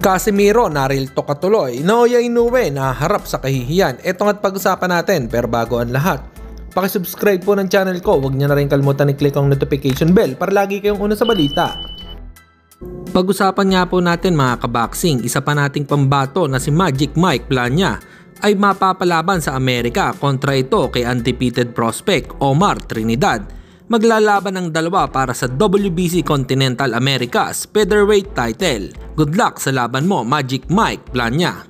Casimiro narilto katuloy, Naoya Inoue naharap sa kahihiyan. Ito nga't pag-usapan natin, pero bago ang lahat, pakisubscribe po ng channel ko, huwag niyo na rin kalimutan i-click ang notification bell para lagi kayong una sa balita. Pag-usapan nga po natin mga kaboxing, isa pa nating pambato na si Magic Mike Plania ay mapapalaban sa Amerika kontra ito kay undefeated prospect Omar Trinidad. Maglalaban ng dalawa para sa WBC Continental Americas Featherweight title. Good luck sa laban mo, Magic Mike Plania.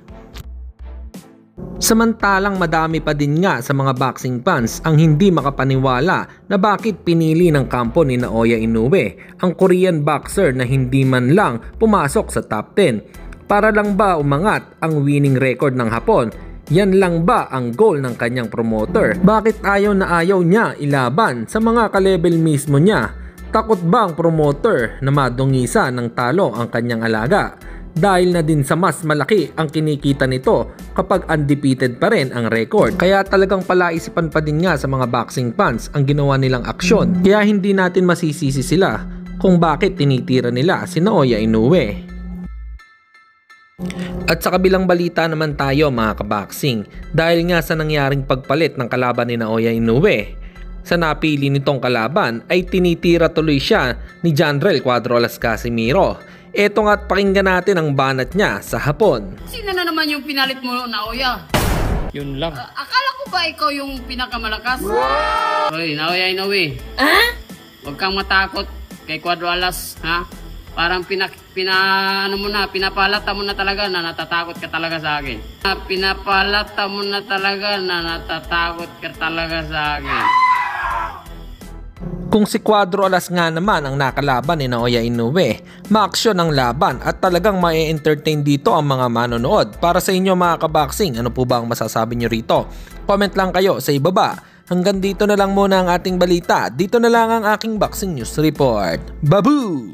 Samantalang madami pa din nga sa mga boxing fans ang hindi makapaniwala na bakit pinili ng kampo ni Naoya Inoue ang Korean boxer na hindi man lang pumasok sa top 10. Para lang ba umangat ang winning record ng Hapon? Yan lang ba ang goal ng kanyang promoter? Bakit ayaw na ayaw niya ilaban sa mga ka-level mismo niya? Takot ba ang promoter na madungisa ng talo ang kanyang alaga? Dahil na din sa mas malaki ang kinikita nito kapag undefeated pa rin ang record. Kaya talagang palaisipan pa din nga sa mga boxing fans ang ginawa nilang aksyon. Kaya hindi natin masisisi sila kung bakit tinitira nila si Naoya Inoue. At sa kabilang balita naman tayo mga kaboxing, dahil nga sa nangyaring pagpalit ng kalaban ni Naoya Inoue, sa napili nitong kalaban ay tinitira tuloy siya ni Jandrel Cuadro-Las Casimiro. Eto nga't pakinggan natin ang banat niya sa Hapon. Sino na naman yung pinalit mo, Naoya? Yun lang. Akala ko ba ikaw yung pinakamalakas? Hoy, Naoya Inoue. Huwag kang matakot kay Cuadro-Las, ha? Parang pinapalata mo na talaga na natatakot ka talaga sa akin. Pinapalata mo na talaga na natatakot ka talaga sa akin. Kung si Cuadro-Las nga naman ang nakalaban ni Naoya Inoue, ma-aksyon ang laban at talagang ma-entertain dito ang mga manonood. Para sa inyo mga kaboxing, ano po ba ang masasabi nyo rito? Comment lang kayo sa ibaba. Hanggang dito na lang muna ang ating balita. Dito na lang ang aking boxing news report. Babu!